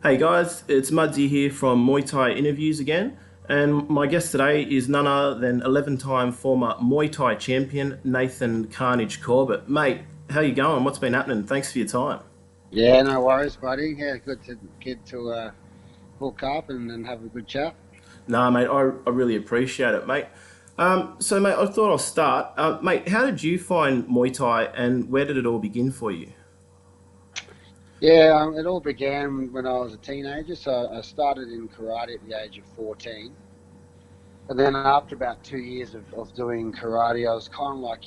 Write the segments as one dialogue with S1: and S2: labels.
S1: Hey guys, it's Mudsy here from Muay Thai Interviews again, and my guest today is none other than 11-time former Muay Thai champion Nathan Carnage Corbett. Mate, how you going? What's been happening? Thanks for your time.
S2: Yeah, no worries, buddy. Yeah, good to hook up and have a good chat.
S1: Nah, mate, I really appreciate it, mate. So, mate, I thought I'll start. Mate, how did you find Muay Thai, and where did it all begin for you?
S2: Yeah, it all began when I was a teenager. So I started in karate at the age of 14. And then after about 2 years of doing karate, I was kind of like,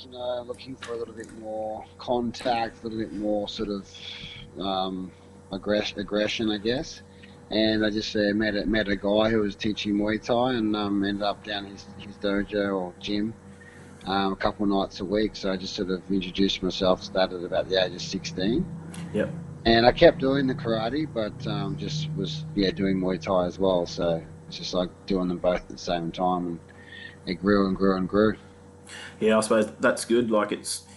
S2: looking for a little bit more contact, a little bit more sort of aggression, I guess. And I just met a guy who was teaching Muay Thai and ended up down his dojo or gym a couple of nights a week. So I just sort of introduced myself, started about the age of 16.
S1: Yep.
S2: And I kept doing the karate, but just was, doing Muay Thai as well. So it's just like doing them both at the same time. And it grew and grew and grew.
S1: Yeah, I suppose that's good. Like,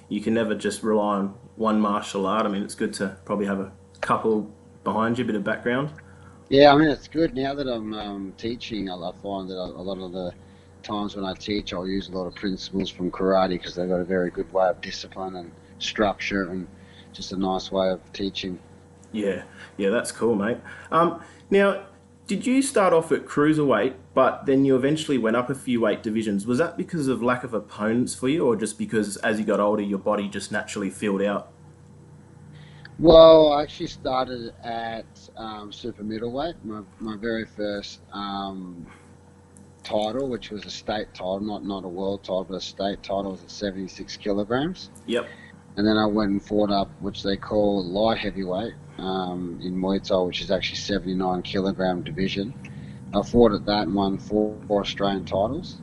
S1: you can never just rely on one martial art. I mean, it's good to probably have a couple behind you, a bit of background.
S2: Yeah, I mean, it's good now that I'm teaching. I find that a lot of the times when I teach, I'll use a lot of principles from karate because they've got a very good way of discipline and structure and just a nice way of teaching.
S1: Yeah, yeah, that's cool, mate. Now, did you start off at cruiserweight, but then you eventually went up a few weight divisions? Was that because of lack of opponents for you, or just because as you got older, your body just naturally filled out?
S2: Well, I actually started at super middleweight. My very first title, which was a state title, not a world title, but a state title, was at 76 kilograms.
S1: Yep.
S2: And then I went and fought up, which they call light heavyweight in Muay Thai, which is actually 79 kilogram division. I fought at that and won four Australian titles.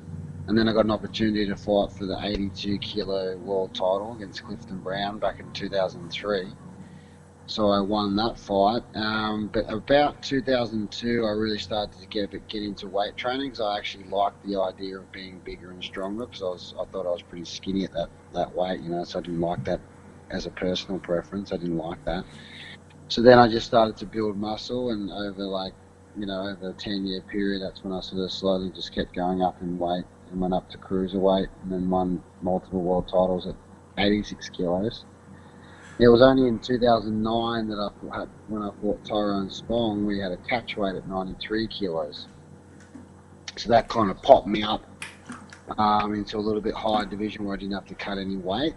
S2: And then I got an opportunity to fight for the 82 kilo world title against Clifton Brown back in 2003. So I won that fight. But about 2002, I really started to get into weight training because I actually liked the idea of being bigger and stronger because I thought I was pretty skinny at that weight, so I didn't like that as a personal preference. I didn't like that. So then I just started to build muscle, and over a 10-year period, that's when I sort of slowly just kept going up in weight and went up to cruiserweight and then won multiple world titles at 86 kilos. It was only in 2009 that when I fought Tyrone Spong, we had a catch weight at 93 kilos. So that kind of popped me up into a little bit higher division where I didn't have to cut any weight.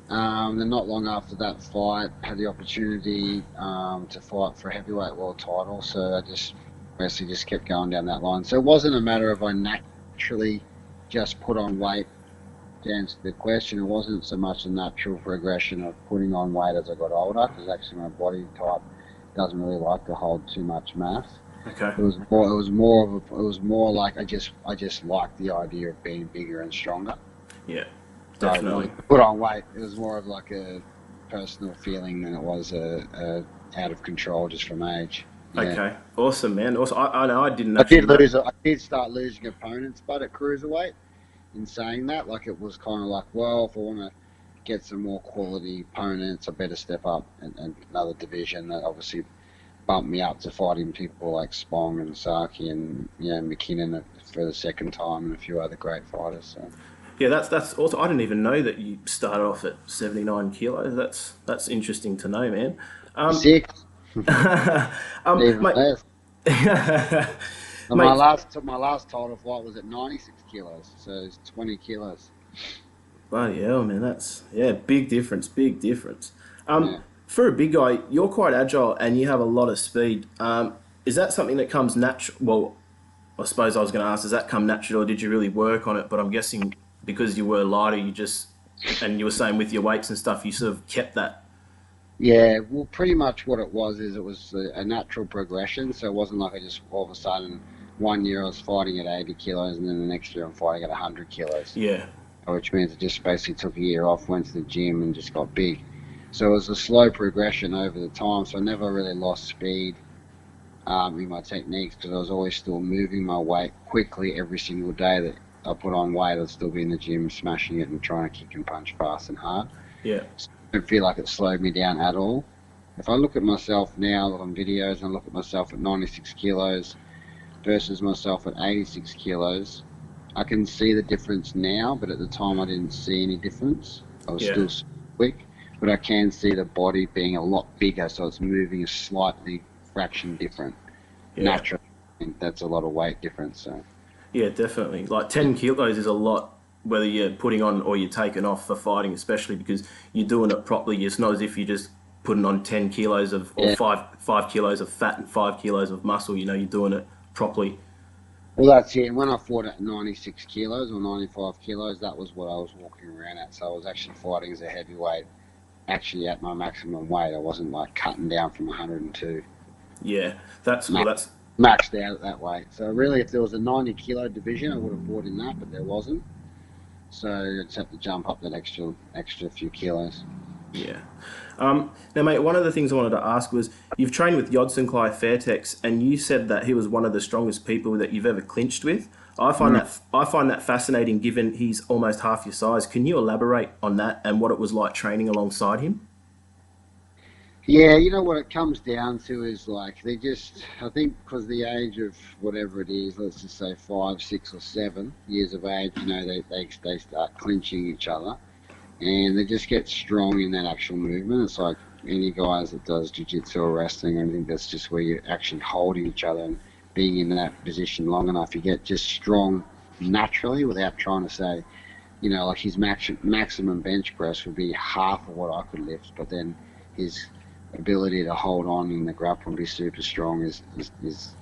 S2: Then not long after that fight, had the opportunity to fight for a heavyweight world title. So I just basically just kept going down that line. So it wasn't a matter of I naturally just put on weight. To answer the question, it wasn't so much a natural progression of putting on weight as I got older, because actually my body type doesn't really like to hold too much mass.
S1: Okay.
S2: It was more like I just liked the idea of being bigger and stronger.
S1: Yeah,
S2: So I really
S1: definitely.
S2: put on weight. It was more of like a personal feeling than it was a out of control just from age. Yeah.
S1: Okay. Awesome, man. Awesome. I know I didn't
S2: I
S1: actually
S2: did
S1: know.
S2: lose. I did start losing opponents, but at cruiserweight. In saying that, like it was kind of like, well, if I want to get some more quality opponents, I better step up and another division. That obviously bumped me up to fighting people like Spong and Saki and McKinnon for the second time and a few other great fighters. So
S1: Yeah, that's also. I didn't even know that you started off at 79 kilos. That's interesting to know, man. Um,
S2: six, even
S1: mate,
S2: less. And my
S1: mate.
S2: last title fight was at 96 kilos, so it's 20 kilos.
S1: Bloody hell, man. That's yeah, big difference. Big difference.
S2: Yeah.
S1: For a big guy, you're quite agile and you have a lot of speed. Is that something that comes natural? Well, I suppose I was going to ask, does that come natural or did you really work on it? But I'm guessing because you were lighter, and you were saying with your weights and stuff, you sort of kept that.
S2: Yeah, well, pretty much what it was is it was a natural progression. So it wasn't like I just all of a sudden 1 year I was fighting at 80 kilos and then the next year I'm fighting at 100 kilos,
S1: Yeah,
S2: which means I just basically took a year off, went to the gym and just got big. So it was a slow progression over the time. So I never really lost speed in my techniques because I was always still moving my weight quickly every single day that I put on weight. I'd still be in the gym smashing it and trying to kick and punch fast and hard.
S1: yeah.
S2: So I don't feel like it slowed me down at all. if I look at myself now, look on videos, and I look at myself at 96 kilos versus myself at 86 kilos, I can see the difference now, but at the time I didn't see any difference. I was
S1: Yeah,
S2: still quick, but I can see the body being a lot bigger, so it's moving a slightly fraction different.
S1: yeah,
S2: Naturally, I think that's a lot of weight difference. So
S1: yeah, definitely. Like 10 kilos is a lot, whether you're putting on or you're taking off for fighting, especially because you're doing it properly. It's not as if you're just putting on 10 kilos of, or
S2: yeah,
S1: five kilos of fat and 5 kilos of muscle. You know, you're doing it properly.
S2: well that's it. When I fought at 96 kilos or 95 kilos, that was what I was walking around at. So I was actually fighting as a heavyweight, actually at my maximum weight. I wasn't like cutting down from 102.
S1: Yeah, that's, well, that's,
S2: Maxed out at that weight. So really, if there was a 90 kilo division, I would have fought in that, but there wasn't. So I just had to jump up that extra few kilos.
S1: yeah. Now, mate, one of the things I wanted to ask was you've trained with Yodson Clay Fairtex, and you said that he was one of the strongest people that you've ever clinched with.
S2: Mm.
S1: I find that fascinating, given he's almost half your size. Can you elaborate on that and what it was like training alongside him?
S2: Yeah, you know what it comes down to is like they just, I think, because the age of whatever it is, let's just say 5, 6, or 7 years of age, you know, they start clinching each other, and they just get strong in that actual movement. It's like any guys that does jiu-jitsu or wrestling or anything, that's just where you're actually holding each other and being in that position long enough. You get just strong naturally without trying to say, you know, like his maximum bench press would be half of what I could lift, but then his ability to hold on in the grapple and be super strong is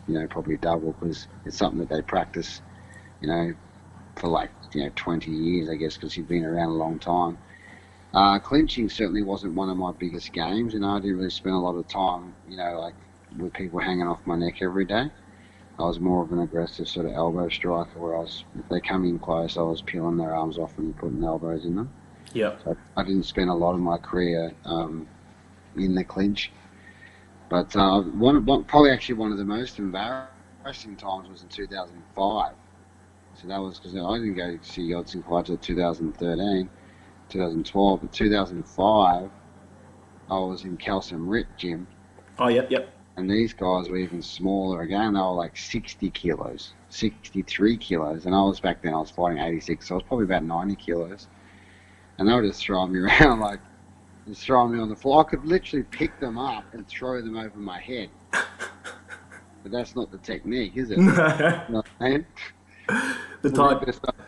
S2: you know, probably double, because it's something that they practice, you know, for like, you know, 20 years, I guess, because he's been around a long time. Clinching certainly wasn't one of my biggest games, and I didn't really spend a lot of time, you know, like with people hanging off my neck every day. I was more of an aggressive sort of elbow striker, where if they come in close, I was peeling their arms off and putting elbows in them.
S1: Yeah.
S2: So I didn't spend a lot of my career in the clinch. But probably actually one of the most embarrassing times was in 2005. So that was because I didn't go to see Yodson quite until 2013, 2012. But 2005, I was in Calcium Rit gym,
S1: Oh, yep, yep.
S2: and these guys were even smaller again. They were like 60 kilos, 63 kilos, and I was back then, I was fighting 86, so I was probably about 90 kilos. And they were just throwing me around like, just throwing me on the floor. I could literally pick them up and throw them over my head. But that's not the technique, is it? You know what I mean?
S1: The type.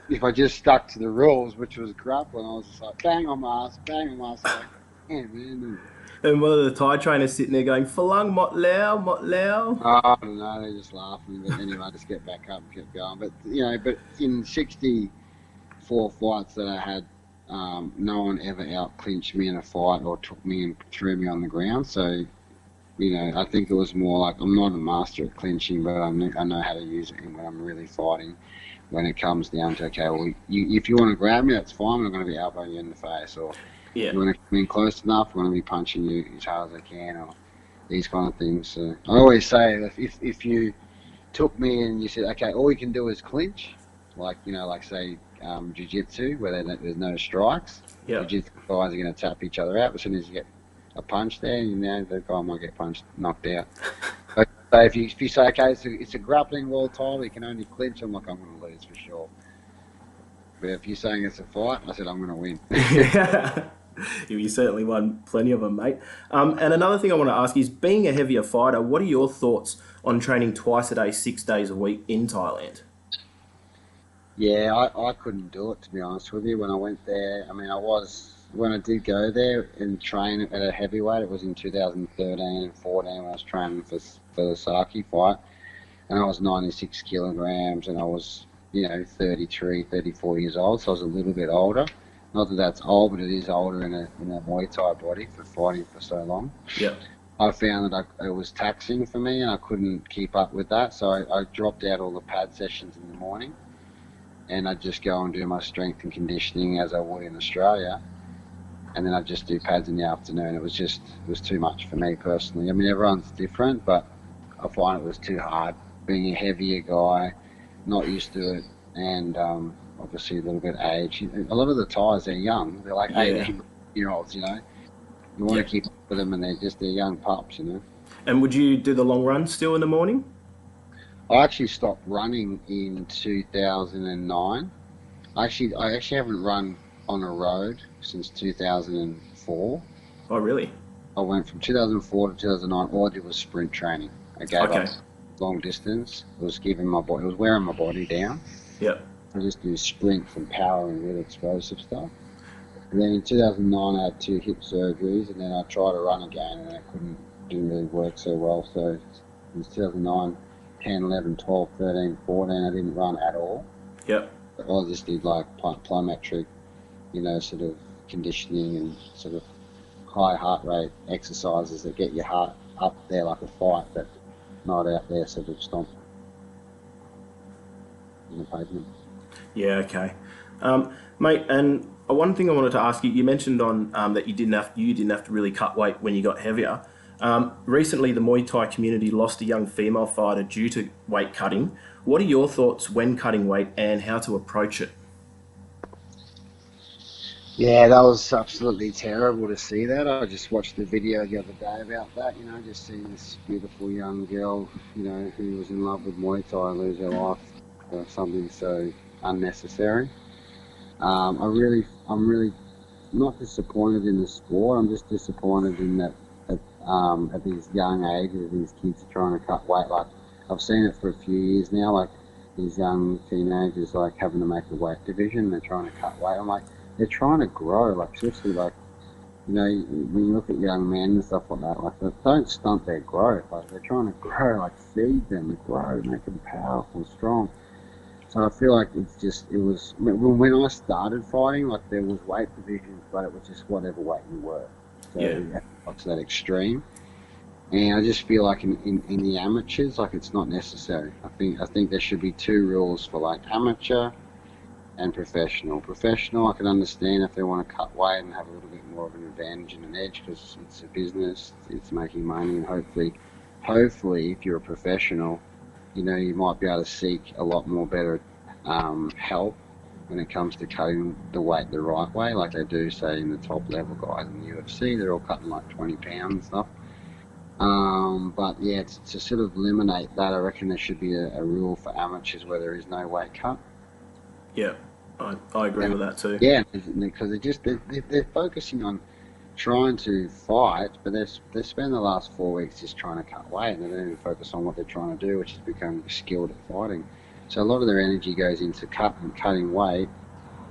S2: If I just stuck to the rules, which was grappling, I was just like, bang on my ass, bang on my ass. Like, yeah, man.
S1: And one of the Thai trainers sitting there going, Falang Mot Lao, Mot Lao.
S2: Oh, I don't know, they just laughing. But anyway, I just get back up and kept going. But, you know, but in 64 fights that I had, no one ever out-clinched me in a fight or took me and threw me on the ground. So, you know, I think it was more like, I'm not a master at clinching, but I know how to use it when I'm really fighting. When it comes down to, okay, well, if you want to grab me, that's fine. I'm going to be elbowing you in the face. Or
S1: Yeah.
S2: you want to come in close enough, I'm going to be punching you as hard as I can, or these kind of things. So I always say that if you took me and you said, okay, all you can do is clinch, like, you know, like say jiu-jitsu, where there's no strikes.
S1: Yeah.
S2: Jiu-jitsu guys are going to tap each other out. As soon as you get a punch there, you know, the guy might get knocked out. So if you say, okay, it's a grappling world title, you can only clinch, I'm like, I'm going to lose for sure. But if you're saying it's a fight, I said, I'm going to win.
S1: Yeah. You certainly won plenty of them, mate. And another thing I want to ask is, being a heavier fighter, what are your thoughts on training twice a day, 6 days a week in Thailand?
S2: Yeah, I couldn't do it, to be honest with you. When I went there, I mean, when I did go there and train at a heavyweight, it was in 2013 and 14 when I was training for the Saki fight. And I was 96 kilograms, and I was, you know, 33, 34 years old, so I was a little bit older. Not that that's old, but it is older in a Muay Thai body for fighting for so long.
S1: Yeah.
S2: I found that it was taxing for me, and I couldn't keep up with that, so I dropped out all the pad sessions in the morning, and I'd just go and do my strength and conditioning as I would in Australia, and then I'd just do pads in the afternoon. It was too much for me personally. I mean, everyone's different, but I find it was too hard. Being a heavier guy, not used to it, and obviously a little bit age. A lot of the Thais, they're young. They're like 18-year-olds, you know. You want
S1: Yeah.
S2: to keep up with them, and they're young pups, you know.
S1: And would you do the long run still in the morning?
S2: I actually stopped running in 2009. I actually haven't run on a road since 2004.
S1: Oh, really?
S2: I went from 2004 to 2009. All I did was sprint training. I gave up
S1: Okay.
S2: long distance. It was giving my body, it was wearing my body down.
S1: Yep.
S2: I just do sprints and power and really explosive stuff. And then in 2009, I had 2 hip surgeries, and then I tried to run again, and didn't really work so well. So it was 2009, 10, 11, 12, 13, 14. I didn't run at all.
S1: Yep.
S2: I just did like plyometric, sort of conditioning and sort of high heart rate exercises that get your heart up there like a fight, but not out there sort of stomping on the pavement.
S1: Yeah. Okay. Mate, and one thing I wanted to ask you, you mentioned on that you didn't have to really cut weight when you got heavier. Recently, the Muay Thai community lost a young female fighter due to weight cutting. What are your thoughts when cutting weight and how to approach it?
S2: Yeah, that was absolutely terrible to see that. I just watched the video the other day about that, just seeing this beautiful young girl, who was in love with Muay Thai lose her life for something so unnecessary. I'm really not disappointed in the sport. I'm just disappointed in that at these young ages, these kids are trying to cut weight. Like I've seen it for a few years now. Like these young teenagers, like having to make a weight division. They're trying to cut weight. I'm like, they're trying to grow. Like seriously, like when you look at young men and stuff like that, like they don't stunt their growth. Like they're trying to grow. Like feed them, grow, make them powerful, strong. So I feel like it was, when I started fighting, like there was weight divisions, but it was just whatever weight you were. So
S1: Yeah.
S2: you had to got to that extreme. And I just feel like in the amateurs, like it's not necessary. I think there should be 2 rules for like amateur and professional. Professional, I can understand if they want to cut weight and have a little bit more of an advantage and an edge because it's a business, it's making money, and hopefully, if you're a professional, you might be able to seek a lot more better help when it comes to cutting the weight the right way, like they do, say, in the top level guys in the UFC. They're all cutting like 20 pounds and stuff. But yeah, to sort of eliminate that, I reckon there should be a rule for amateurs where there is no weight cut.
S1: Yeah. I agree
S2: And
S1: with that too.
S2: yeah, because they're focusing on trying to fight, but they spend the last 4 weeks just trying to cut weight, and they don't even focus on what they're trying to do, which is becoming skilled at fighting. So a lot of their energy goes into cutting weight,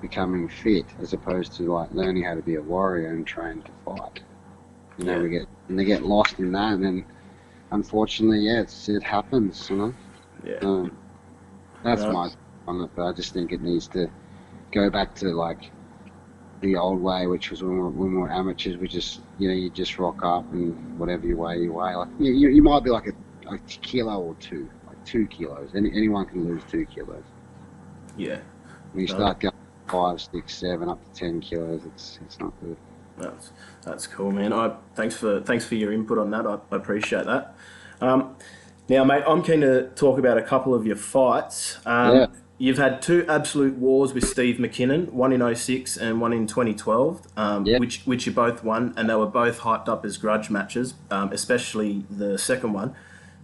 S2: becoming fit, as opposed to like learning how to be a warrior and train to fight.
S1: Yeah.
S2: They get lost in that, and then unfortunately, yeah, it happens.
S1: Yeah.
S2: That's
S1: No.
S2: my on it, but I just think it needs to go back to like the old way, which was when we were amateurs. We just, you just rock up and whatever you weigh, you weigh. Like you might be like a kilo or two, like 2 kilos. Anyone can lose 2 kilos.
S1: Yeah.
S2: When you
S1: No.
S2: start going 5, 6, 7, up to 10 kilos, it's not good.
S1: That's cool, man. Thanks for your input on that. I appreciate that. Um, Now, mate, I'm keen to talk about a couple of your fights.
S2: Yeah,
S1: You've had 2 absolute wars with Steve McKinnon, one in '06 and one in 2012,
S2: yeah.
S1: which you both won, and they were both hyped up as grudge matches, especially the second one.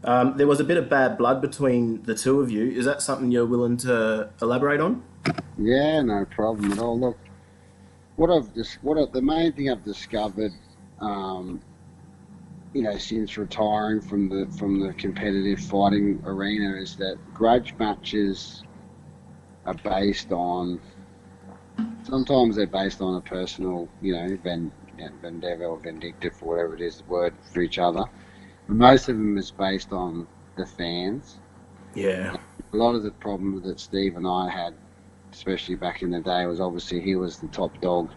S1: There was a bit of bad blood between the two of you. Is that something you're willing to elaborate on?
S2: Yeah, no problem at all. Look, the main thing I've discovered, um, since retiring from the competitive fighting arena is that grudge matches are based on. Sometimes they're based on a personal, vendetta or vindictive, or whatever it is, the word for each other. But most of them is based on the fans.
S1: Yeah.
S2: A lot of the problems that Steve and I had, especially back in the day, was obviously he was the top dog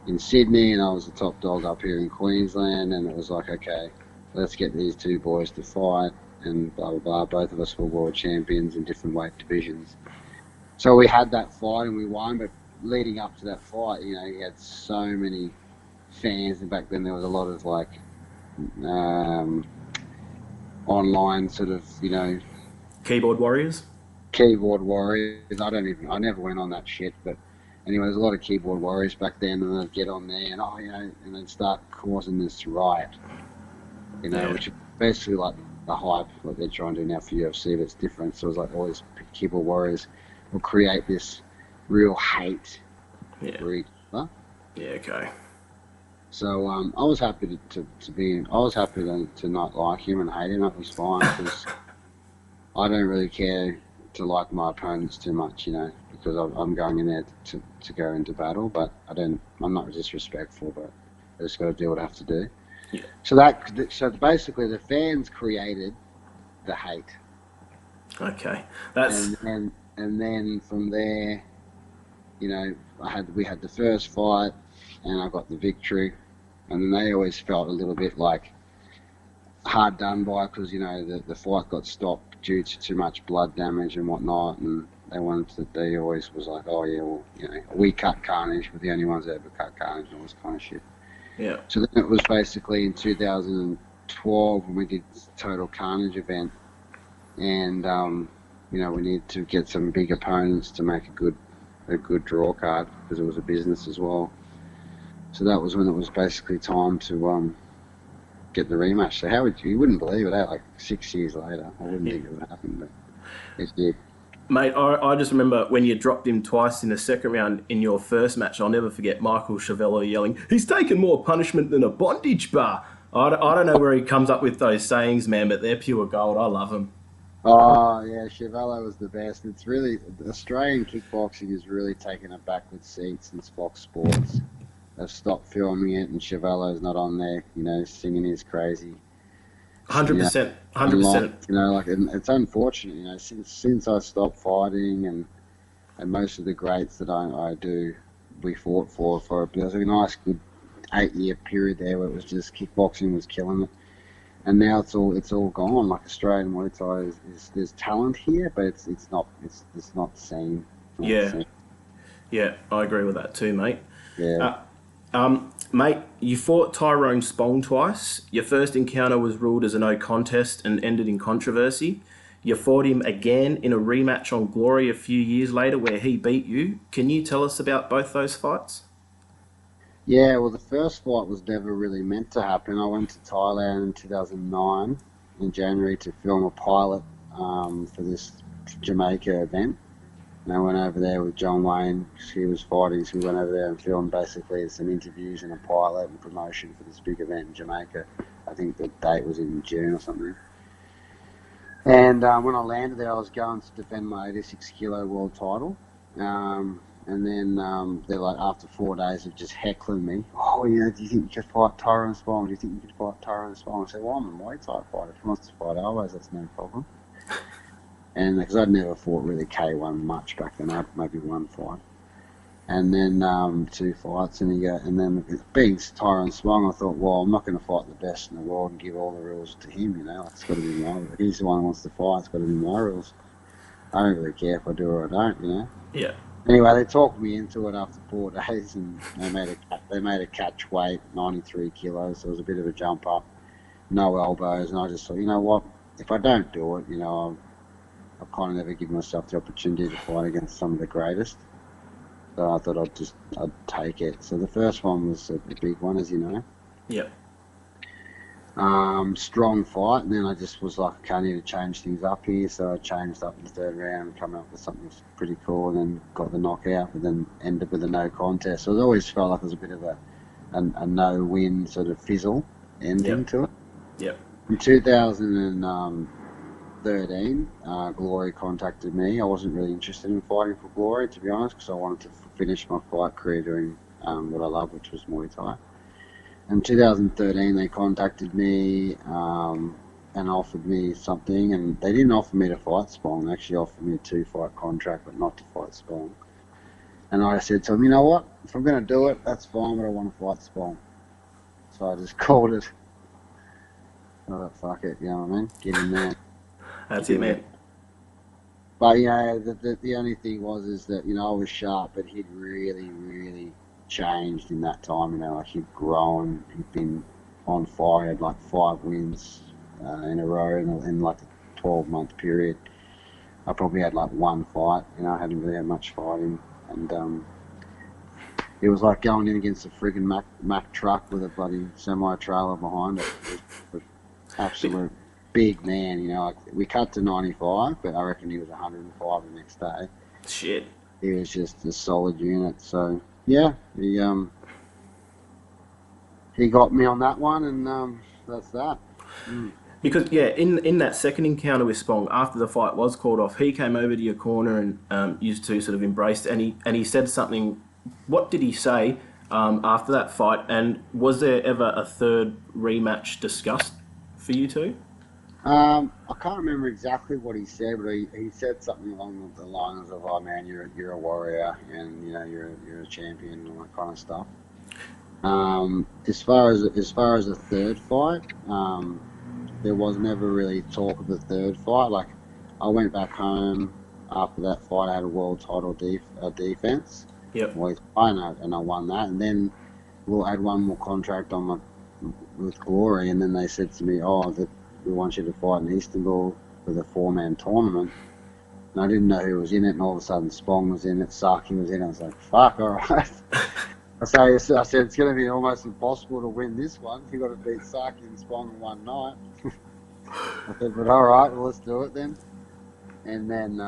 S2: in Sydney and I was the top dog up here in Queensland, and it was like, okay, let's get these 2 boys to fight, and blah blah blah. Both of us were world champions in different weight divisions, so we had that fight and we won. But leading up to that fight, he had so many fans, and back then there was a lot of like online sort of,
S1: Keyboard warriors.
S2: keyboard warriors. I never went on that shit, but anyway, there's a lot of keyboard warriors back then, and they'd get on there and and they'd start causing this riot,
S1: Yeah.
S2: which is basically like the hype what they're trying to do now for UFC, but it's different. So it's like all these keyboard warriors will create this real hate for each other.
S1: Yeah. Okay.
S2: So I was happy I was happy to not like him and hate him. That was fine because I don't really care to like my opponents too much, because I'm going in there to go into battle. But I'm not disrespectful, but I just got to do what I have to do.
S1: Yeah.
S2: So basically, the fans created the hate.
S1: Okay.
S2: And then from there, we had the first fight, and I got the victory, and then they always felt a little bit like hard done by because the fight got stopped due to too much blood damage and whatnot, and they always was like, oh yeah, well, we cut Carnage, we're the only ones that ever cut Carnage and all this kind of shit.
S1: Yeah.
S2: So then it was basically in 2012 when we did the Total Carnage event, and we needed to get some big opponents to make a good draw card because it was a business as well. So that was when it was basically time to get the rematch. So you wouldn't believe it, like 6 years later. I wouldn't think it would happen, but it did.
S1: Mate, I just remember when you dropped him twice in the second round in your first match. I'll never forget Michael Chavello yelling, "He's taken more punishment than a bondage bar." I don't know where he comes up with those sayings, man, but they're pure gold. I love them.
S2: Oh, yeah, Chavello was the best. It's really, Australian kickboxing is really taking a backward seat since Fox Sports. They've stopped filming it, and Chavello's not on there, singing his crazy.
S1: 100%. 100%.
S2: It's unfortunate, since I stopped fighting and most of the greats that we fought for there was a nice good 8-year period there where it was just kickboxing was killing it, and now it's all gone. Like Australian Muay Thai there's talent here, but it's not seen.
S1: Yeah, I agree with that too, mate.
S2: Yeah.
S1: Mate, you fought Tyrone Spong twice. Your first encounter was ruled as a no contest and ended in controversy. You fought him again in a rematch on Glory a few years later where he beat you. Can you tell us about both those fights?
S2: Yeah, well, the first fight was never really meant to happen. I went to Thailand in 2009 in January to film a pilot for this Jamaica event. And I went over there with John Wayne because he was fighting, so we went over there and filmed basically some interviews and a pilot and promotion for this big event in Jamaica. I think the date was in June or something. And when I landed there, I was going to defend my 86 kilo world title. And then they're like, after 4 days of just heckling me, oh, do you think you could fight Tyrone Spong? Do you think you could fight Tyrone Spong? I said, well, I'm a Muay Thai fighter. If he wants to fight elbows, that's no problem. And because I'd never fought really K1 much back then, I had maybe one fight, and then 2 fights, and then being Tyrone Spong, I thought, well, I'm not going to fight the best in the world and give all the rules to him, it's got to be my. He's the one who wants to fight, it's got to be my rules. I don't really care if I do or I don't,
S1: Yeah.
S2: Anyway, they talked me into it after 4 days, and they made a catch weight 93 kilos, so it was a bit of a jump up, no elbows, and I just thought, you know what, if I don't do it, I've kind of never given myself the opportunity to fight against some of the greatest. So I thought I'd take it. So the first one was a big one, as you know.
S1: Yeah.
S2: Strong fight, and then I just was like, okay, I need to change things up here. So I changed up in the third round and come up with something pretty cool, and then got the knockout, and then ended with a no contest. So it always felt like it was a bit of a no-win sort of fizzle ending to it.
S1: Yeah.
S2: In 2013, Glory contacted me. I wasn't really interested in fighting for Glory, to be honest, because I wanted to finish my fight career doing what I love, which was Muay Thai. In 2013, they contacted me and offered me something, and they didn't offer me to fight Spong. They actually offered me a 2-fight contract, but not to fight Spong. And I said to them, you know what? If I'm going to do it, that's fine, but I want to fight Spong. So I just called it. Oh, fuck it, you know what I mean? Get in there.
S1: That's it, man.
S2: But the only thing is that I was sharp, but he'd really, really changed in that time. Like he'd grown, he'd been on fire. He had like 5 wins in a row in like a 12-month period. I probably had like 1 fight. I hadn't really had much fighting, and It was like going in against a friggin' Mack truck with a bloody semi-trailer behind it. It was absolute big man, you know. Like, we cut to 95, but I reckon he was 105 the next day.
S1: Shit.
S2: He was just a solid unit. So yeah, he got me on that one, and that's that. Mm.
S1: Because yeah, in that second encounter with Spong, after the fight was called off, he came over to your corner and you two sort of embraced, and he said something. What did he say after that fight? And was there ever a third rematch discussed for you two?
S2: I can't remember exactly what he said, but he said something along the lines of, "Oh man, you're a warrior, and you know you're a champion, and all that kind of stuff." As far as the third fight, there was never really talk of the third fight. Like, I went back home after that fight. I had a world title defense.
S1: Yep.
S2: And I won that, and then I had one more contract with Glory, and then they said to me, "Oh, that we want you to fight in Istanbul for the 4-man tournament." And I didn't know who was in it, and all of a sudden Spong was in it, Saki was in it. I was like, "Fuck, all right." I said it's going to be almost impossible to win this one. You got to beat Saki and Spong in one night. I said, but all right, well, let's do it then. And then,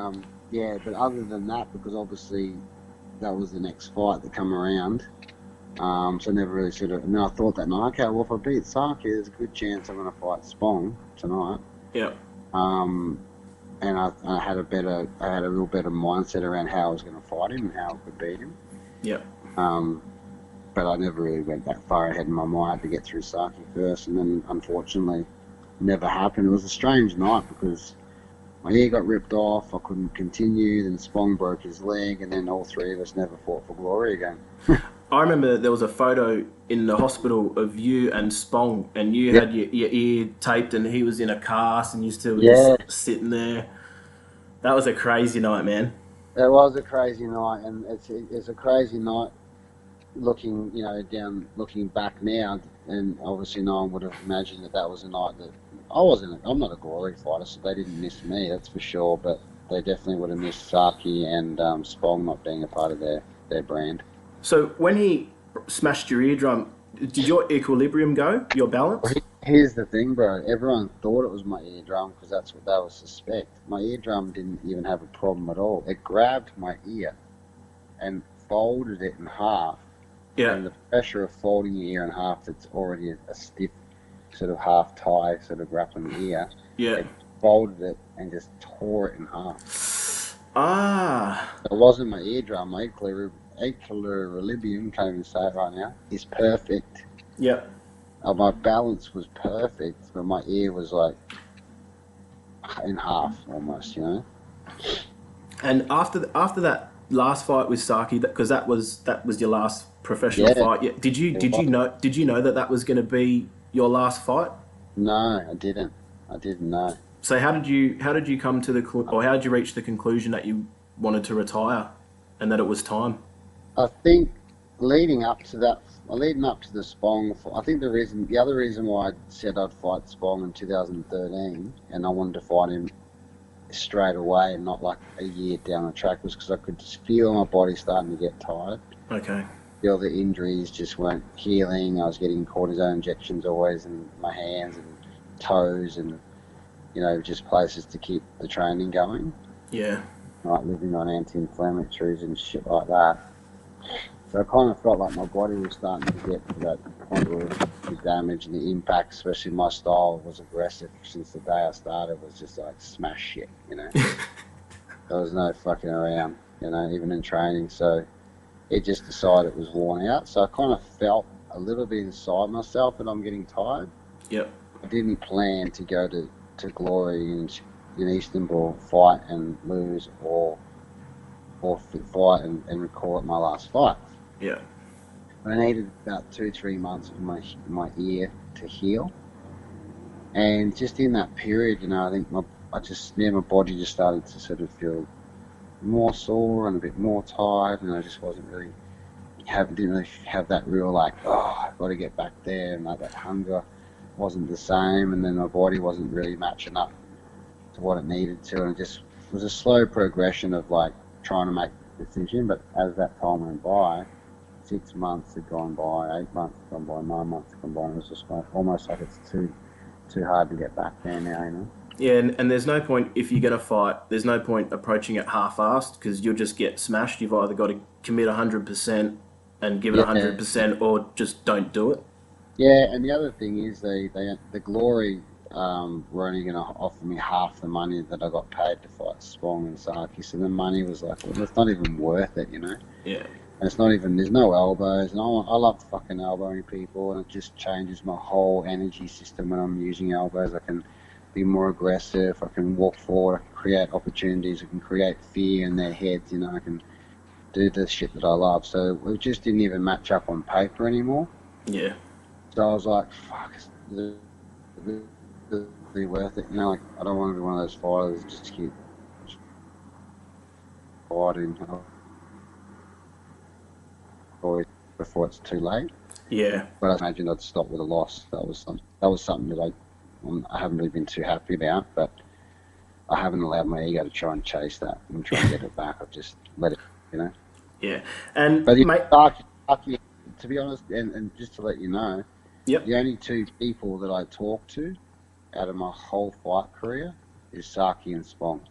S2: yeah, but other than that, because obviously that was the next fight that come around, so I never really sort of. And I thought that night, okay, well, if I beat Saki, there's a good chance I'm going to fight Spong tonight.
S1: Yeah.
S2: And I had a real better mindset around how I was going to fight him and how I could beat him.
S1: Yeah.
S2: But I never really went that far ahead in my mind. I had to get through Saki first, and then unfortunately, never happened. It was a strange night because my ear got ripped off. I couldn't continue. Then Spong broke his leg, and then all three of us never fought for glory again.
S1: I remember there was a photo in the hospital of you and Spong, and you had your ear taped, and he was in a cast, and you still were just sitting there. That was a crazy night, man.
S2: It was a crazy night, and it's a crazy night. Looking back now, and obviously no one would have imagined that was a night that I'm not a glory fighter, so they didn't miss me, that's for sure, but they definitely would have missed Saki and Spong not being a part of their brand.
S1: So when he smashed your eardrum, did your equilibrium go, your balance?
S2: Well, here's the thing, bro. Everyone thought it was my eardrum because that's what they would suspect. My eardrum didn't even have a problem at all. It grabbed my ear and folded it in half.
S1: Yeah.
S2: And the pressure of folding your ear in half, that's already a stiff sort of half tie sort of grappling ear.
S1: Yeah.
S2: It folded it and just tore it in half.
S1: Ah.
S2: It wasn't my eardrum. My equilibrium, can't even say it right now, is perfect.
S1: Yeah.
S2: My balance was perfect, but my ear was like in half almost, you know.
S1: And after that last fight with Saki, because that was your last professional fight. Yeah. Did you know that was going to be your last fight?
S2: No, I didn't. I didn't know.
S1: So how did you come to how did you reach the conclusion that you wanted to retire and that it was time?
S2: I think leading up to the Spong, I think the other reason why I said I'd fight Spong in 2013 and I wanted to fight him straight away and not like a year down the track was because I could just feel my body starting to get tired.
S1: Okay.
S2: Feel the injuries just weren't healing. I was getting cortisone injections always in my hands and toes and, you know, just places to keep the training going.
S1: Yeah.
S2: Like living on anti-inflammatories and shit like that. So I kind of felt like my body was starting to get to that point where the damage and the impact, especially my style, was aggressive. Since the day I started, was just like smash shit, you know. There was no fucking around, you know, even in training. So it just decided it was worn out. So I kind of felt a little bit inside myself that I'm getting tired.
S1: Yep.
S2: I didn't plan to go to Glory in Istanbul, fight and lose, or fight and call it my last fight.
S1: Yeah.
S2: I needed about 2-3 months for my ear to heal, and just in that period, you know, I think my body just started to sort of feel more sore and a bit more tired, and I just wasn't really didn't really have that real like, oh, I've got to get back there, and like that hunger wasn't the same, and then my body wasn't really matching up to what it needed to, and it just was a slow progression of like trying to make the decision. But as that time went by, 6 months had gone by, 8 months had gone by, 9 months had gone by, and it was just like, almost like it's too hard to get back there now, you know?
S1: Yeah, and there's no point if you're going to fight. There's no point approaching it half-assed because you'll just get smashed. You've either got to commit 100% and give it
S2: Yeah,
S1: 100%, or just don't do it.
S2: yeah, and the other thing is the Glory were only going to offer me half the money that I got paid to fight Spong and Saki, so the money was like, well, it's not even worth it, you know?
S1: Yeah,
S2: And it's not even, there's no elbows, and I love fucking elbowing people, and it just changes my whole energy system when I'm using elbows. I can be more aggressive, I can walk forward, I can create opportunities, I can create fear in their heads, you know, I can do the shit that I love. So it just didn't even match up on paper anymore.
S1: yeah,
S2: So I was like, fuck, is it really worth it? You know, like, I don't want to be one of those fighters that just keep fighting always before it's too late.
S1: yeah,
S2: But I imagined I'd stop with a loss. That was something that I haven't really been too happy about, but I haven't allowed my ego to try and chase that and try and get it back. I've just let it, you know.
S1: yeah. And
S2: But
S1: mate,
S2: Saki, to be honest, and just to let you know,
S1: yep,
S2: the only two people that I talk to out of my whole fight career is Saki and Spong.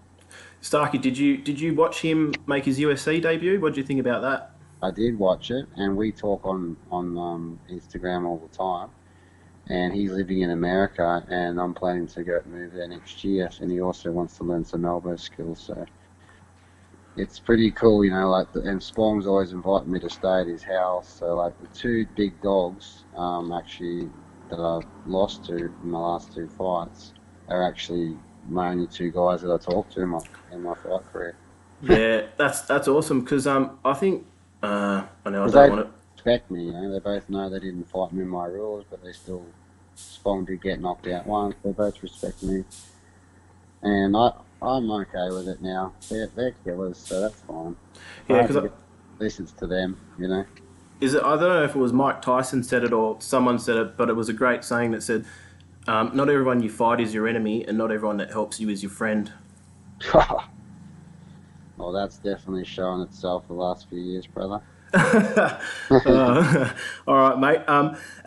S1: Starkey, did you watch him make his UFC debut? What did you think about that?
S2: I did watch it, and we talk on Instagram all the time. And he's living in America, and I'm planning to move there next year. And he also wants to learn some elbow skills, so it's pretty cool, you know. Like, and Spong's always invited me to stay at his house. So like the two big dogs, actually that I've lost to in my last two fights, are actually my only two guys that I talk to in my fight career.
S1: Yeah, that's awesome because I think I know I
S2: Because
S1: don't
S2: they
S1: want to.
S2: respect me, you know. They both know they didn't fight me in my rules, but they still, Spong did get knocked out once. They both respect me, and I'm okay with it now. They're killers, so that's fine. If I
S1: Yeah,
S2: have
S1: because
S2: to get listens to them, you know.
S1: is it? I don't know if it was Mike Tyson said it or someone said it, but it was a great saying that said, "Not everyone you fight is your enemy, and not everyone that helps you is your friend."
S2: Well, that's definitely shown itself the last few years, brother.
S1: All right, mate.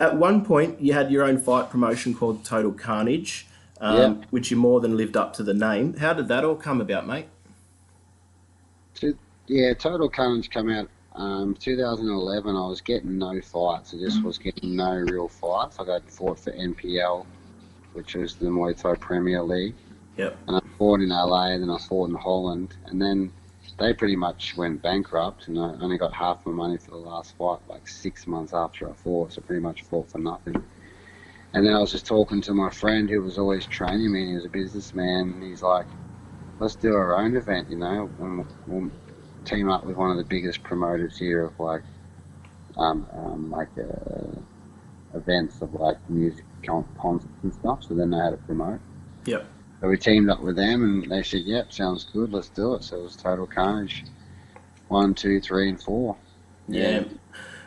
S1: At one point, you had your own fight promotion called Total Carnage,
S2: Yeah.
S1: which you more than lived up to the name. How did that all come about, mate?
S2: Yeah, Total Carnage came out 2011. I was getting no fights. I just was getting no real fights. Like, I'd fought for NPL, which was the Muay Thai Premier League.
S1: Yep.
S2: And I fought in LA, and then I fought in Holland, and then they pretty much went bankrupt, and I only got half my money for the last fight, like 6 months after I fought, so pretty much fought for nothing. And then I was just talking to my friend who was always training me, and he was a businessman, and he's like, let's do our own event, you know, and we'll team up with one of the biggest promoters here of like, events of like music concerts and stuff, so they know how to promote.
S1: Yep.
S2: So we teamed up with them, and they said, "Yep, sounds good. Let's do it." So it was Total Carnage, 1, 2, 3, and 4.
S1: Yeah,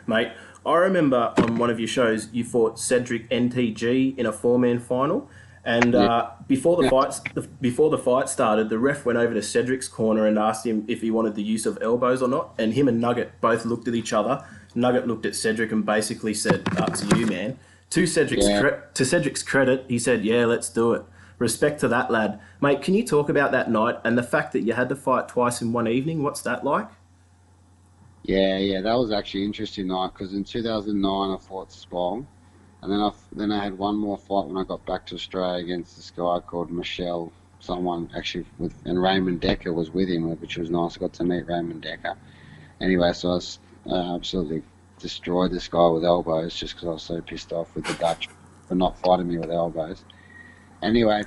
S1: mate. I remember on one of your shows you fought Cedric NTG in a four-man final, and
S2: Yeah,
S1: before the fight started, the ref went over to Cedric's corner and asked him if he wanted the use of elbows or not, and him and Nugget both looked at each other. Nugget looked at Cedric and basically said, "Up to you, man."
S2: yeah,
S1: To Cedric's credit, he said, "Yeah, let's do it." Respect to that lad, mate. Can you talk about that night and the fact that you had to fight twice in one evening? What's that like?
S2: yeah. That was actually an interesting night because in 2009 I fought Spong, and then I had one more fight when I got back to Australia against this guy called Michelle. Someone actually and Raymond Decker was with him, which was nice. I got to meet Raymond Decker. Anyway, so I was absolutely destroyed this guy with elbows just because I was so pissed off with the Dutch for not fighting me with elbows. Anyway,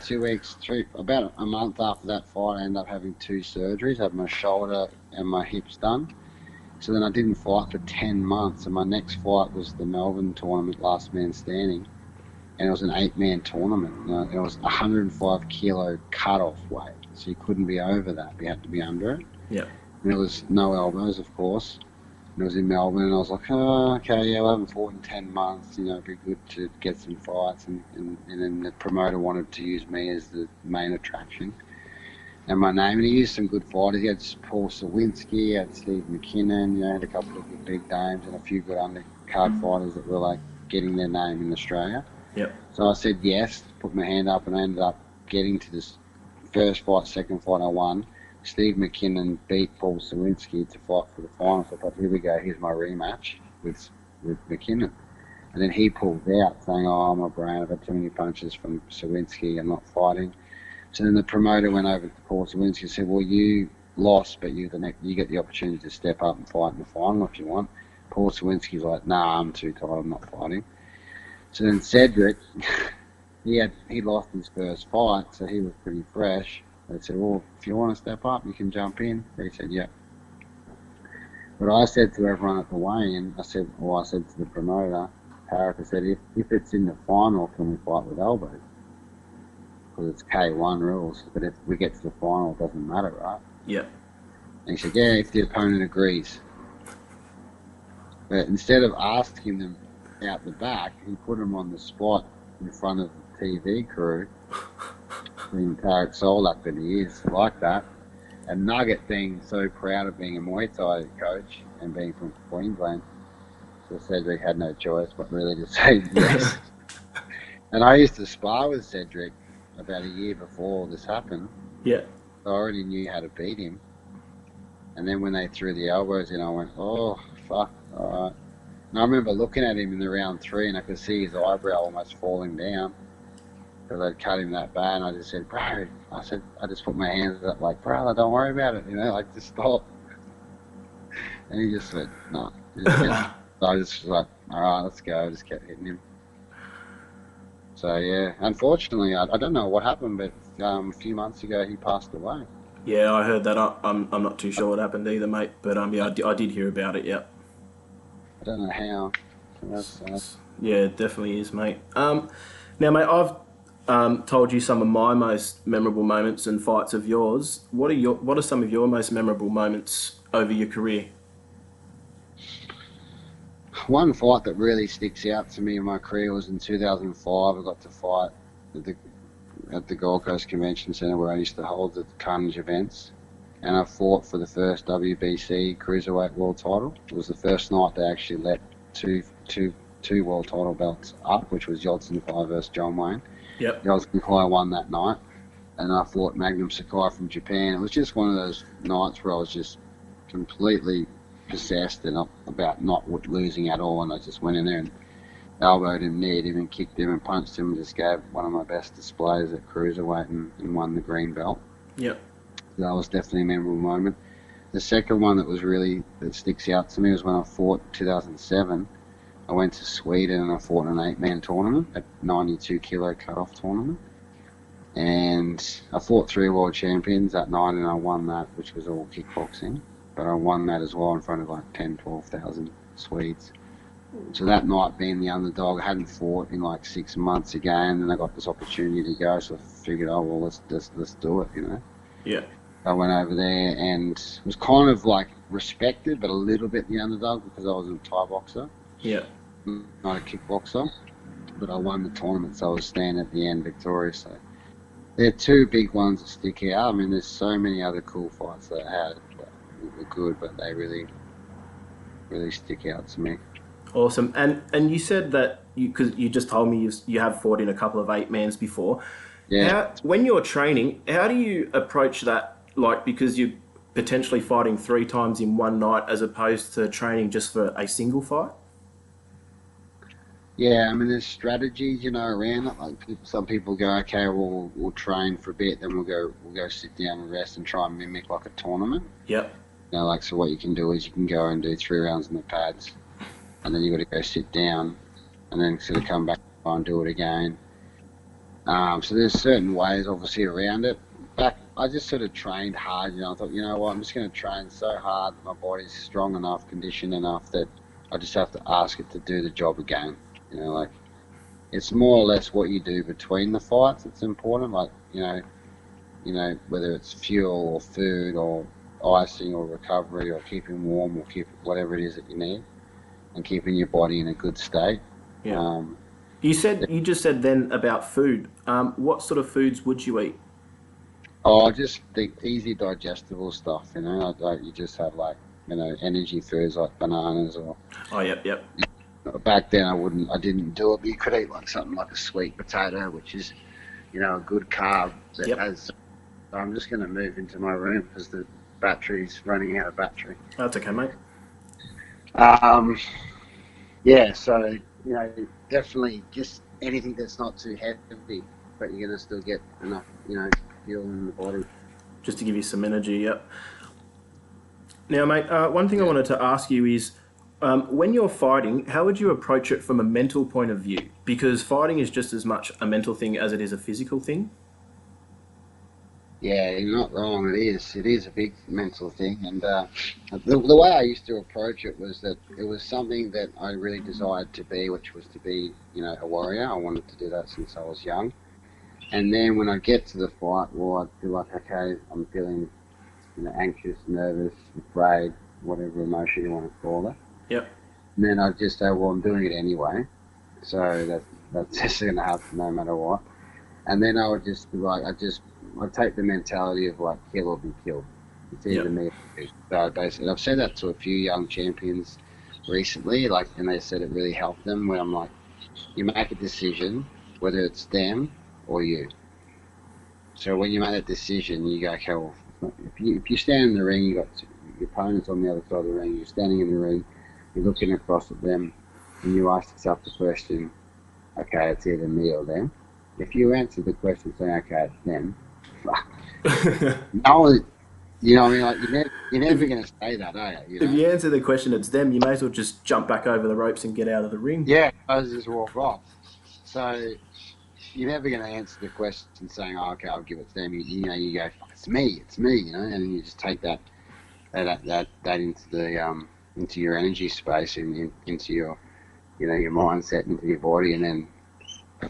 S2: about a month after that fight, I ended up having two surgeries. I had my shoulder and my hips done. So then I didn't fight for 10 months. And my next fight was the Melbourne tournament, Last Man Standing. And it was an 8-man tournament. It was 105 kilo cut-off weight. So you couldn't be over that. You had to be under it.
S1: Yeah.
S2: And there was no elbows, of course. And it was in Melbourne, and I was like, oh, okay, yeah, I haven't fought in 10 months, you know, it'd be good to get some fights. And then the promoter wanted to use me as the main attraction. and my name. And he used some good fighters. He had Paul Sawinski, he had Steve McKinnon, you know, had a couple of good big names and a few good undercard fighters that were like getting their name in Australia.
S1: Yep.
S2: So I said yes, put my hand up, and I ended up getting to this first fight, second fight I won. Steve McKinnon beat Paul Sawinski to fight for the final. So I thought, here we go, here's my rematch with McKinnon. And then he pulled out saying, oh, I'm a brain, I've had too many punches from Sawinski, I'm not fighting. So then the promoter went over to Paul Sawinski and said, well, you lost, but you get the opportunity to step up and fight in the final if you want. Paul Sawinski's like, nah, I'm too tired, I'm not fighting. So then Cedric, he lost his first fight, so he was pretty fresh. They said, well, if you want to step up, you can jump in. He said, yeah. But I said to everyone at the weigh-in, I said to the promoter, Tarek, I said, if it's in the final, can we fight with elbows? Because it's K1 rules. But if we get to the final, it doesn't matter, right?
S1: Yeah.
S2: And he said, yeah, if the opponent agrees. But instead of asking them out the back, he put them on the spot in front of the TV crew. Being Tarek Solak that he is, like that. And Nugget being so proud of being a Muay Thai coach and being from Queensland, so Cedric had no choice but really to say yes. And I used to spar with Cedric about a year before this happened.
S1: Yeah.
S2: So I already knew how to beat him. And then when they threw the elbows in, I went, oh, fuck, all right. And I remember looking at him in the round 3 and I could see his eyebrow almost falling down. Because I'd cut him that bad, and I just said, bro, I just put my hands up like, brother, don't worry about it, you know, like, just stop. And he just went, no. So I just was like, all right, let's go. I just kept hitting him. So, yeah, unfortunately, I don't know what happened, but a few months ago, he passed away.
S1: Yeah, I heard that. I'm not too sure what happened either, mate. But yeah, I did hear about it. Yeah.
S2: I don't know how.
S1: Yeah, it definitely is, mate. Now, mate, I've told you some of my most memorable moments and fights of yours. What are some of your most memorable moments over your career?
S2: One fight that really sticks out to me in my career was in 2005. I got to fight at the Gold Coast Convention Centre where I used to hold the Carnage events, and I fought for the first WBC Cruiserweight World Title. It was the first night they actually let two world title belts up, which was Yodson Kai versus John Wayne.
S1: Yep.
S2: Yodson Kai won that night, and I fought Magnum Sakai from Japan. It was just one of those nights where I was just completely possessed and about not losing at all, and I just went in there and elbowed him, kneed him, and kicked him and punched him, and just gave one of my best displays at Cruiserweight and won the green belt.
S1: Yep.
S2: So that was definitely a memorable moment. The second one that sticks out to me was when I fought in 2007. I went to Sweden and I fought in an 8-man tournament, a 92 kilo cut-off tournament. And I fought 3 world champions that night and I won that, which was all kickboxing. But I won that as well in front of like 10, 12,000 Swedes. So that night being the underdog, I hadn't fought in like 6 months again, and I got this opportunity to go, so I figured, oh well, let's do it, you know.
S1: Yeah.
S2: I went over there and was kind of like respected, but a little bit the underdog because I was a Thai boxer.
S1: Yeah.
S2: Not a kickboxer, but I won the tournament, so I was standing at the end victorious. So they're 2 big ones that stick out. I mean, there's so many other cool fights that I had that were good, but they really stick out to me.
S1: Awesome. And you said that because you just told me you have fought in a couple of 8-mans before.
S2: Yeah.
S1: When you're training, how do you approach that? Like, because you're potentially fighting 3 times in one night as opposed to training just for a single fight?
S2: Yeah, I mean, there's strategies, you know, around it. Like some people go, okay, well, we'll train for a bit, then we'll go sit down and rest and try and mimic like a tournament.
S1: Yep.
S2: You know, like, so what you can do is you can go and do 3 rounds in the pads, and then you got to go sit down, and then sort of come back and do it again. So there's certain ways, obviously, around it. I just sort of trained hard, you know. I thought, you know what, I'm just going to train so hard that my body's strong enough, conditioned enough that I just have to ask it to do the job again. You know, like, it's more or less what you do between the fights that's important. Like, you know, whether it's fuel or food or icing or recovery or keeping warm or whatever it is that you need, and keeping your body in a good state.
S1: Yeah. You just said then about food. What sort of foods would you eat?
S2: Oh, just the easy digestible stuff, you know. Like you just have like, you know, energy foods like bananas or
S1: Oh, yep, yep,
S2: back then I didn't do it, but you could eat like something like a sweet potato, which is, you know, a good carb that
S1: yep.
S2: has. So I'm just going to move into my room because the battery's running out of battery.
S1: That's okay, mate.
S2: Um, yeah, so, you know, definitely just anything that's not too heavy, but you're going to still get enough, you know, fuel in the body.
S1: Just to give you some energy, yep. Now, mate, one thing I
S2: Yeah.
S1: wanted to ask you is when you're fighting, how would you approach it from a mental point of view? Because fighting is just as much a mental thing as it is a physical thing.
S2: Yeah, you're not wrong. It is. It is a big mental thing, and the way I used to approach it was that it was something that I really desired to be, which was to be, you know, a warrior. I wanted to do that since I was young, and then when I get to the fight, well, I feel like, okay, I'm feeling, you know, anxious, nervous, afraid, whatever emotion you want to call it,
S1: Yep.
S2: and then I just say, well, I'm doing it anyway, so that's just going to happen no matter what. And then I would just be like, I'd take the mentality of like kill or be killed. It's either
S1: Yep.
S2: me or you. So basically, I've said that to a few young champions recently, like, and they said it really helped them. Where I'm like, you make a decision whether it's them or you. So when you make that decision, you go, okay, well, if you stand in the ring, you got your opponents on the other side of the ring. You're standing in the ring, you're looking across at them, and you ask yourself the question, okay, it's either me or them. If you answer the question saying, okay, it's them, no, you know what I mean? Like, you're never
S1: if
S2: going to say that, are you? You
S1: if
S2: know?
S1: you answer the question, it's them. You may as well just jump back over the ropes and get out of the ring.
S2: Yeah, I just walk off. So you're never going to answer the question saying, oh, okay, I'll give it to them. You know, you go, fuck, it's me, you know, and you just take that into the into your energy space and into your, you know, your mindset, into your body, and then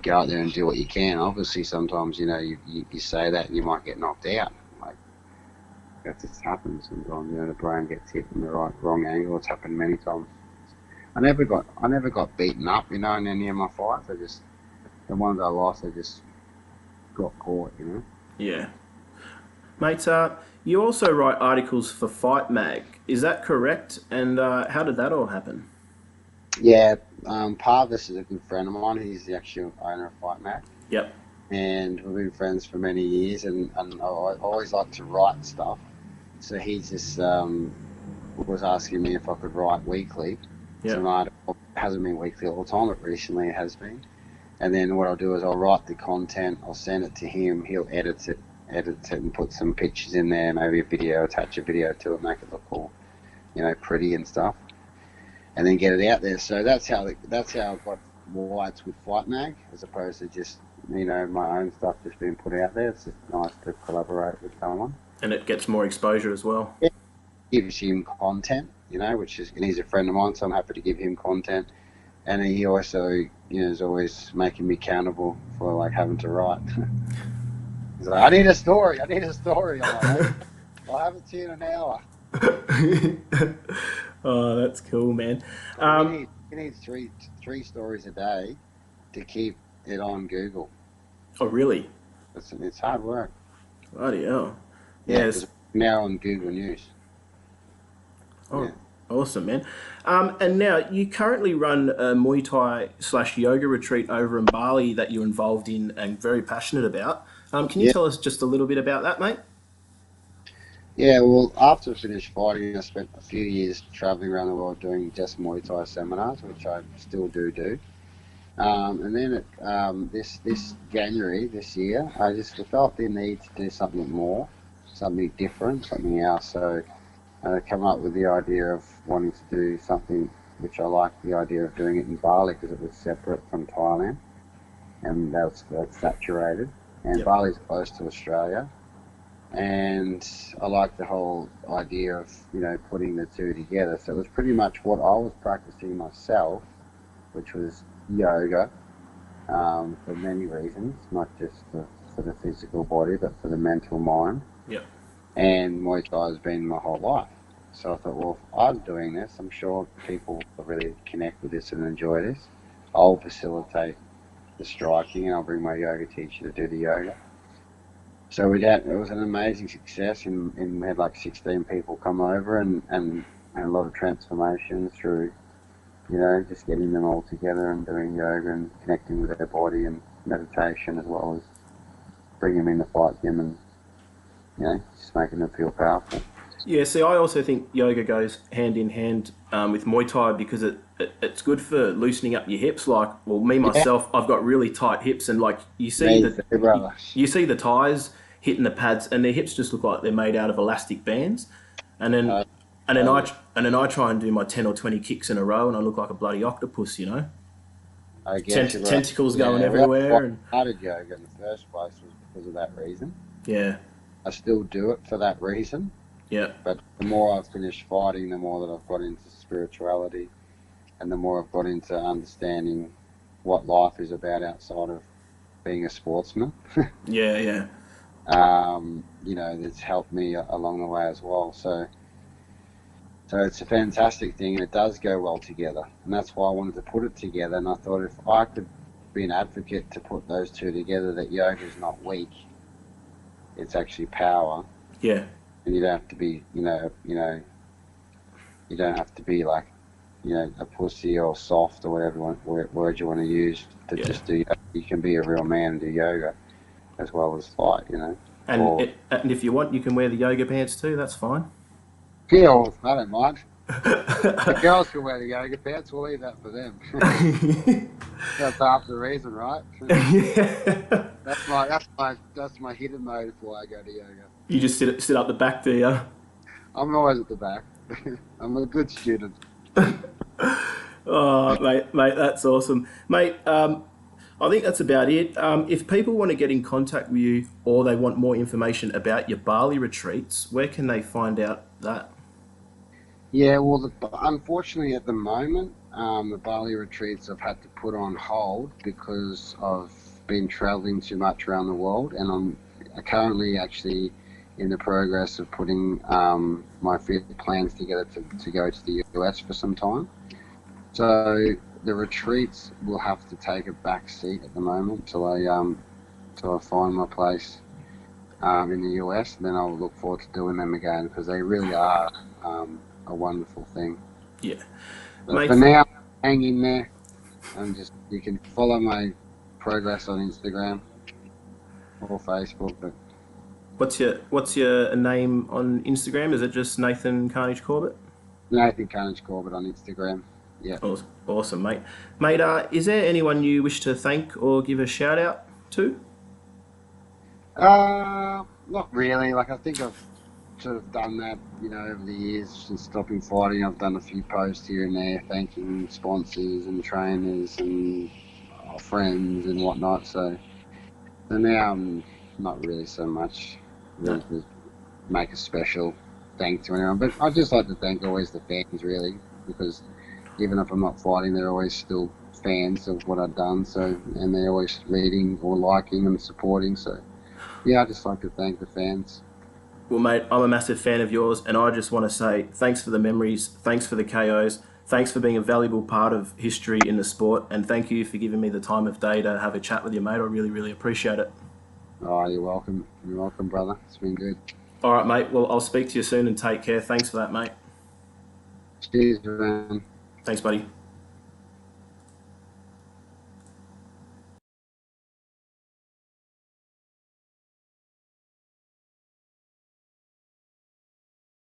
S2: go out there and do what you can. Obviously, sometimes, you know, you say that and you might get knocked out. Like, that just happens sometimes. You know, the brain gets hit from the wrong angle. It's happened many times. I never got beaten up, you know, in any of my fights. I just the ones I lost, I just got caught, you know.
S1: Yeah. Mate, you also write articles for Fight Mag. Is that correct? And how did that all happen?
S2: Yeah, Parviz is a good friend of mine. He's the actual owner of Fight Mac,
S1: Yep.
S2: and we've been friends for many years. And I always like to write stuff. So he just was asking me if I could write weekly.
S1: Yep.
S2: Tonight it hasn't been weekly all the time, but recently it has been. And then what I'll do is I'll write the content, I'll send it to him, he'll edit it and put some pictures in there, maybe a video, attach a video to it, make it look all, you know, pretty and stuff, and then get it out there. So that's how I got why it's with Fight Mag as opposed to just, you know, my own stuff just being put out there. It's just nice to collaborate with someone.
S1: And it gets more exposure as well.
S2: It gives him content, you know, which is, and he's a friend of mine, so I'm happy to give him content. And he also, you know, is always making me accountable for like having to write. He's like, I need a story. I need a story. I'm like, okay, I'll have it to you in an hour.
S1: Oh, that's cool, man.
S2: So
S1: Um,
S2: he needs three stories a day to keep it on Google.
S1: oh, really?
S2: It's hard work.
S1: Bloody hell.
S2: Yeah, because
S1: Yes.
S2: now on Google News.
S1: Oh,
S2: Yeah.
S1: awesome, man. And now you currently run a Muay Thai slash yoga retreat over in Bali that you're involved in and very passionate about. Can you
S2: Yeah.
S1: tell us just a little bit about that, mate?
S2: Yeah, well, after I finished fighting, I spent a few years traveling around the world doing just Muay Thai seminars, which I still do. And then this January this year, I just felt the need to do something more, something different, something else. So I came up with the idea of wanting to do something which I liked the idea of doing it in Bali because it was separate from Thailand and that's saturated. And
S1: Yep.
S2: Bali's close to Australia, and I liked the whole idea of, you know, putting the two together. So it was pretty much what I was practicing myself, which was yoga, for many reasons, not just for the physical body, but for the mental mind.
S1: Yep.
S2: And Muay Thai has been my whole life. So I thought, well, if I'm doing this, I'm sure people will really connect with this and enjoy this. I'll facilitate the striking and I'll bring my yoga teacher to do the yoga. So it was an amazing success, and we had like 16 people come over, and a lot of transformations through, just getting them all together and doing yoga and connecting with their body and meditation, as well as bringing them in the fight gym and, just making them feel powerful.
S1: Yeah, see, I also think yoga goes hand in hand with Muay Thai because it's good for loosening up your hips. Like, well, me
S2: Yeah,
S1: myself, I've got really tight hips, and like
S2: me too, brother.
S1: you see the ties hitting the pads, and their hips just look like they're made out of elastic bands. And then
S2: Uh, totally.
S1: and then I try and do my 10 or 20 kicks in a row, and I look like a bloody octopus,
S2: I get you, bro.
S1: Tentacles going
S2: Yeah, well, that's why
S1: everywhere, and
S2: I started yoga in the first place, was because of that reason.
S1: yeah,
S2: I still do it for that reason,
S1: yeah,
S2: but the more I've finished fighting, the more that I've got into spirituality, and the more I've got into understanding what life is about outside of being a sportsman.
S1: yeah, yeah,
S2: That's helped me along the way as well. So it's a fantastic thing, and it does go well together. And that's why I wanted to put it together. And I thought if I could be an advocate to put those two together, that yoga is not weak, it's actually power.
S1: yeah,
S2: And you don't have to be, you don't have to be like, a pussy or soft or whatever word you want to use to
S1: yeah.
S2: just do yoga. You can be a real man and do yoga as well as fight, Or,
S1: And if you want, you can wear the yoga pants too. That's fine.
S2: yeah, well, I don't mind. The girls can wear the yoga pants. We'll leave that for them. That's half the reason, right?
S1: Yeah.
S2: That's my hidden mode before I go to yoga.
S1: You just sit up the back there. Yeah?
S2: I'm always at the back. I'm a good student.
S1: Oh, mate, that's awesome, mate. I think that's about it. If people want to get in contact with you or they want more information about your Bali retreats, where can they find out that?
S2: Yeah, well, unfortunately at the moment, the Bali retreats I've had to put on hold because I've been traveling too much around the world, and I'm currently actually in the progress of putting my plans together to go to the US for some time. So the retreats will have to take a back seat at the moment till I find my place in the US, and then I'll look forward to doing them again because they really are a wonderful thing.
S1: Yeah,
S2: But
S1: mate.
S2: for now, hang in there, and you can follow my progress on Instagram or Facebook. But
S1: What's your name on Instagram? Is it just Nathan Carnage Corbett?
S2: Nathan Carnage Corbett on Instagram. Yeah.
S1: Awesome, mate. Mate, is there anyone you wish to thank or give a shout out to?
S2: Not really. Like I think I've sort of done that, over the years since stopping fighting. I've done a few posts here and there, thanking sponsors and trainers and friends and whatnot. So now I'm not really so much
S1: No.
S2: to make a special thanks to anyone. But I'd just like to thank always the fans, really, because even if I'm not fighting, they're always still fans of what I've done. So, and they're always reading or liking and supporting. So, yeah, I just like to thank the fans.
S1: Well, mate, I'm a massive fan of yours, and I just want to say thanks for the memories, thanks for the KOs, thanks for being a valuable part of history in the sport, and thank you for giving me the time of day to have a chat with you, mate. I really, really appreciate it.
S2: Oh, you're welcome. You're welcome, brother. It's been good.
S1: All right, mate. Well, I'll speak to you soon and take care. Thanks for that, mate.
S2: Cheers, man.
S1: Thanks, buddy.